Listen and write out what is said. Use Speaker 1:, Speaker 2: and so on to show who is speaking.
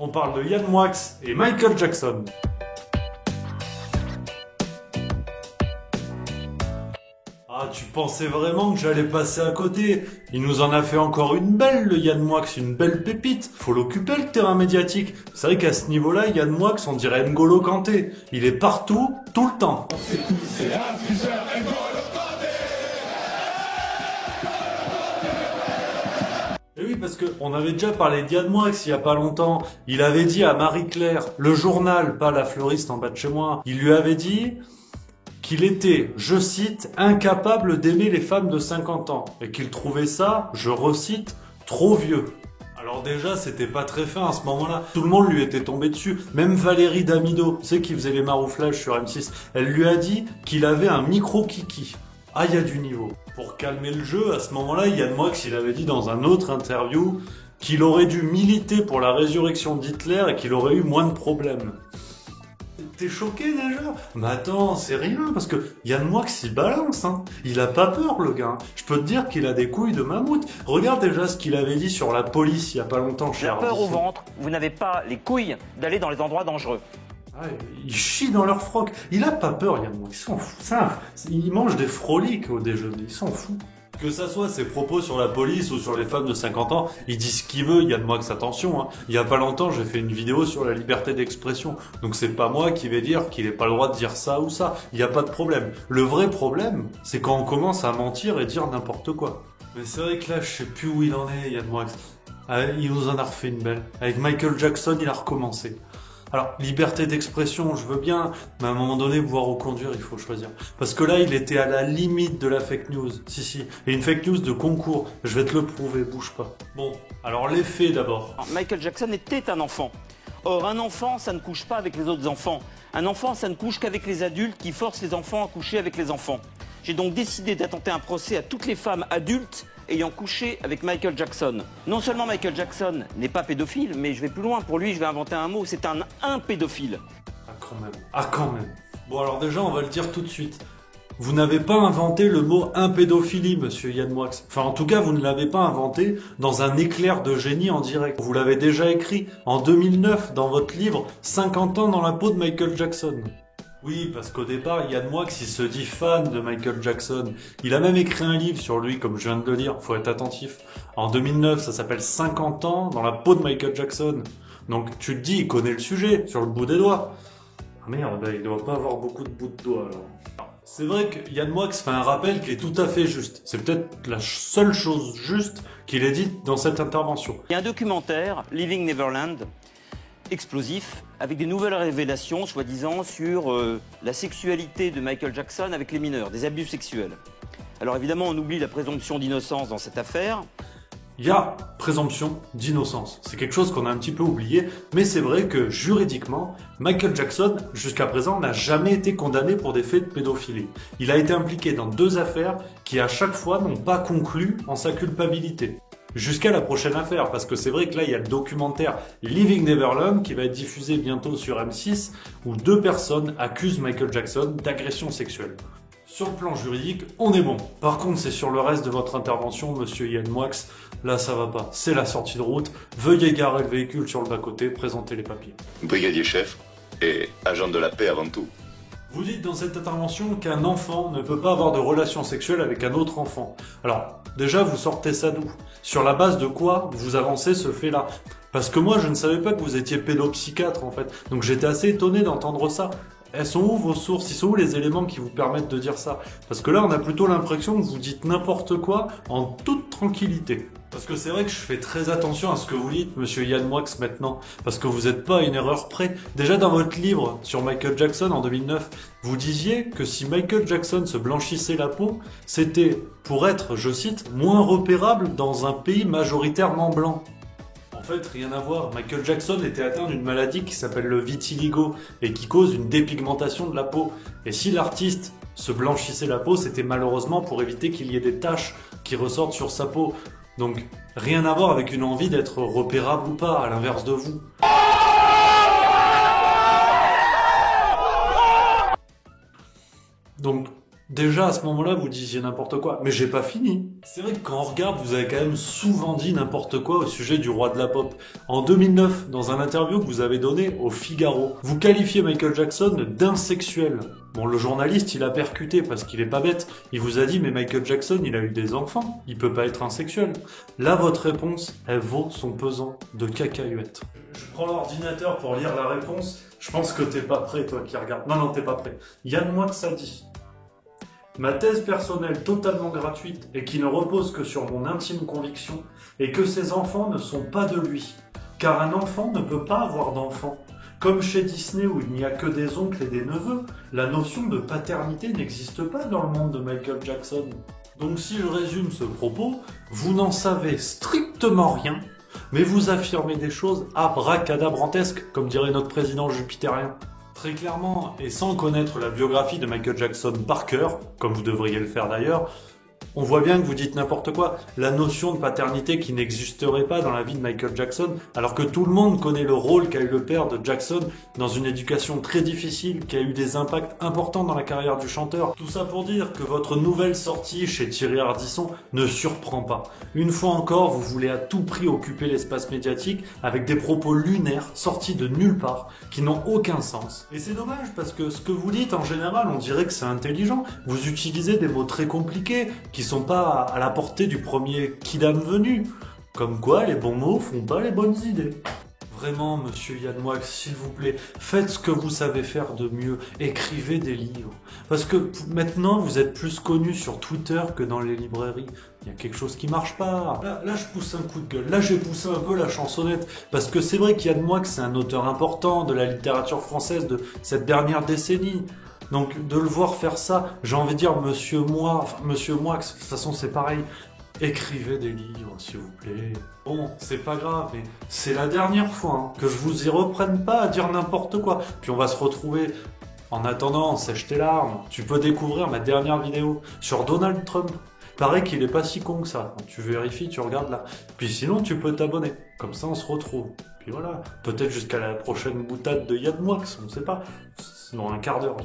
Speaker 1: on parle de Yann Moix et Michael Jackson. Ah, tu pensais vraiment que j'allais passer à côté? Il nous en a fait encore une belle, le Yann Moix, une belle pépite. Faut l'occuper, le terrain médiatique. C'est vrai qu'à ce niveau-là, Yann Moix, on dirait N'Golo Kanté. Il est partout, tout le temps. Et oui, parce que on avait déjà parlé d'Yann Moix il y a pas longtemps. Il avait dit à Marie-Claire, le journal, pas la fleuriste en bas de chez moi, il lui avait dit qu'il était, je cite, incapable d'aimer les femmes de 50 ans. Et qu'il trouvait ça, je recite, trop vieux. Alors déjà, c'était pas très fin à ce moment-là. Tout le monde lui était tombé dessus. Même Valérie Damido, tu sais, qui faisait les marouflages sur M6, elle lui a dit qu'il avait un micro-kiki. Ah, il y a du niveau. Pour calmer le jeu, à ce moment-là, Yann Moix, il avait dit dans un autre interview qu'il aurait dû militer pour la résurrection d'Hitler et qu'il aurait eu moins de problèmes. T'es choqué déjà? Mais attends, c'est rien, parce que Yann Moix, il balance, hein. Il a pas peur, le gars. Je peux te dire qu'il a des couilles de mammouth. Regarde déjà ce qu'il avait dit sur la police il y a pas longtemps chez
Speaker 2: La peur
Speaker 1: Ardisson.
Speaker 2: au ventre, vous n'avez pas les couilles d'aller dans les endroits dangereux.
Speaker 1: Ah, ils chient dans leur froc. Il a pas peur, Yann Moix. Il s'en fout. Il mange des froliques au déjeuner. Il s'en fout. Que ça soit ses propos sur la police ou sur les femmes de 50 ans, il dit ce qu'il veut, Yann Moix, attention, hein. Il y a pas longtemps, j'ai fait une vidéo sur la liberté d'expression. Donc c'est pas moi qui vais dire qu'il n'a pas le droit de dire ça ou ça. Il n'y a pas de problème. Le vrai problème, c'est quand on commence à mentir et dire n'importe quoi. Mais c'est vrai que là, je sais plus où il en est, Yann Moix. Ah, il nous en a refait une belle. Avec Michael Jackson, il a recommencé. Alors, liberté d'expression, je veux bien, mais à un moment donné, boire ou conduire, il faut choisir. Parce que là, il était à la limite de la fake news. Si. Et une fake news de concours. Je vais te le prouver, bouge pas. Bon, alors les faits d'abord.
Speaker 2: Michael Jackson était un enfant. Or, un enfant, ça ne couche pas avec les autres enfants. Un enfant, ça ne couche qu'avec les adultes qui forcent les enfants à coucher avec les enfants. J'ai donc décidé d'attenter un procès à toutes les femmes adultes ayant couché avec Michael Jackson. Non seulement Michael Jackson n'est pas pédophile, mais je vais plus loin. Pour lui, je vais inventer un mot, c'est un pédophile.
Speaker 1: Ah quand même. Ah quand même. Bon alors déjà, on va le dire tout de suite. Vous n'avez pas inventé le mot impédophilie, monsieur Yann Moix. Enfin, en tout cas, vous ne l'avez pas inventé dans un éclair de génie en direct. Vous l'avez déjà écrit en 2009 dans votre livre « 50 ans dans la peau de Michael Jackson ». Oui, parce qu'au départ, Yann Moix, il se dit fan de Michael Jackson. Il a même écrit un livre sur lui, comme je viens de le dire, faut être attentif. En 2009, ça s'appelle 50 ans dans la peau de Michael Jackson. Donc tu te dis, il connaît le sujet, sur le bout des doigts. Ah merde, il doit pas avoir beaucoup de bouts de doigts alors. C'est vrai que Yann Moix fait un rappel qui est tout à fait juste. C'est peut-être la seule chose juste qu'il ait dite dans cette intervention.
Speaker 2: Il y a un documentaire, Living Neverland, explosif, avec des nouvelles révélations, soi-disant, sur la sexualité de Michael Jackson avec les mineurs, des abus sexuels. Alors évidemment, on oublie la présomption d'innocence dans cette affaire.
Speaker 1: Il y a présomption d'innocence. C'est quelque chose qu'on a un petit peu oublié, mais c'est vrai que juridiquement, Michael Jackson, jusqu'à présent, n'a jamais été condamné pour des faits de pédophilie. Il a été impliqué dans 2 affaires qui, à chaque fois, n'ont pas conclu en sa culpabilité. Jusqu'à la prochaine affaire, parce que c'est vrai que là, il y a le documentaire Living Neverland qui va être diffusé bientôt sur M6, où 2 personnes accusent Michael Jackson d'agression sexuelle. Sur le plan juridique, on est bon. Par contre, c'est sur le reste de votre intervention, monsieur Yann Moix, là ça va pas. C'est la sortie de route, veuillez garer le véhicule sur le bas-côté, présentez les papiers.
Speaker 3: Brigadier chef et agent de la paix avant tout.
Speaker 1: Vous dites dans cette intervention qu'un enfant ne peut pas avoir de relation sexuelle avec un autre enfant. Alors, déjà, vous sortez ça d'où? Sur la base de quoi vous avancez ce fait-là? Parce que moi, je ne savais pas que vous étiez pédopsychiatre, en fait. Donc j'étais assez étonné d'entendre ça. Elles sont où vos sources? Ils sont où les éléments qui vous permettent de dire ça? Parce que là, on a plutôt l'impression que vous dites n'importe quoi en toute tranquillité. Parce que c'est vrai que je fais très attention à ce que vous dites, monsieur Yann Moix, maintenant. Parce que vous n'êtes pas à une erreur près. Déjà, dans votre livre sur Michael Jackson en 2009, vous disiez que si Michael Jackson se blanchissait la peau, c'était pour être, je cite, moins repérable dans un pays majoritairement blanc. En fait, rien à voir. Michael Jackson était atteint d'une maladie qui s'appelle le vitiligo et qui cause une dépigmentation de la peau. Et si l'artiste se blanchissait la peau, c'était malheureusement pour éviter qu'il y ait des taches qui ressortent sur sa peau. Donc, rien à voir avec une envie d'être repérable ou pas, à l'inverse de vous. Donc, Déjà, à ce moment-là, vous disiez n'importe quoi. Mais j'ai pas fini. C'est vrai que quand on regarde, vous avez quand même souvent dit n'importe quoi au sujet du roi de la pop. En 2009, dans un interview que vous avez donné au Figaro, vous qualifiez Michael Jackson d'insexuel. Bon, le journaliste, il a percuté parce qu'il est pas bête. Il vous a dit, mais Michael Jackson, il a eu des enfants. Il peut pas être insexuel. Là, votre réponse, elle vaut son pesant de cacahuètes. Je prends l'ordinateur pour lire la réponse. Je pense que t'es pas prêt, toi qui regardes. Non, t'es pas prêt. Yann Moix a dit: ma thèse personnelle totalement gratuite et qui ne repose que sur mon intime conviction est que ces enfants ne sont pas de lui. Car un enfant ne peut pas avoir d'enfant. Comme chez Disney où il n'y a que des oncles et des neveux, la notion de paternité n'existe pas dans le monde de Michael Jackson. Donc si je résume ce propos, vous n'en savez strictement rien, mais vous affirmez des choses abracadabrantesques, comme dirait notre président jupitérien. Très clairement, et sans connaître la biographie de Michael Jackson par cœur, comme vous devriez le faire d'ailleurs, on voit bien que vous dites n'importe quoi. La notion de paternité qui n'existerait pas dans la vie de Michael Jackson, alors que tout le monde connaît le rôle qu'a eu le père de Jackson dans une éducation très difficile, qui a eu des impacts importants dans la carrière du chanteur. Tout ça pour dire que votre nouvelle sortie chez Thierry Ardisson ne surprend pas. Une fois encore, vous voulez à tout prix occuper l'espace médiatique avec des propos lunaires sortis de nulle part, qui n'ont aucun sens. Et c'est dommage parce que ce que vous dites en général, on dirait que c'est intelligent. Vous utilisez des mots très compliqués, qui sont pas à la portée du premier kidam venu. Comme quoi, les bons mots font pas les bonnes idées. Vraiment, monsieur Yann Moix, s'il vous plaît, faites ce que vous savez faire de mieux. Écrivez des livres. Parce que maintenant, vous êtes plus connu sur Twitter que dans les librairies. Il y a quelque chose qui marche pas. Là, je pousse un coup de gueule. Là, j'ai poussé un peu la chansonnette. Parce que c'est vrai qu'Yann Moix, c'est un auteur important de la littérature française de cette dernière décennie. Donc, de le voir faire ça, j'ai envie de dire, monsieur Moix, de toute façon, c'est pareil. Écrivez des livres, s'il vous plaît. Bon, c'est pas grave, mais c'est la dernière fois que je vous y reprenne pas à dire n'importe quoi. Puis on va se retrouver. En attendant, sèche tes larmes. Tu peux découvrir ma dernière vidéo sur Donald Trump. Paraît qu'il est pas si con que ça. Tu vérifies, tu regardes là. Puis sinon, tu peux t'abonner. Comme ça, on se retrouve. Puis voilà. Peut-être jusqu'à la prochaine boutade de Yann Moix, on sait pas. Dans un quart d'heure.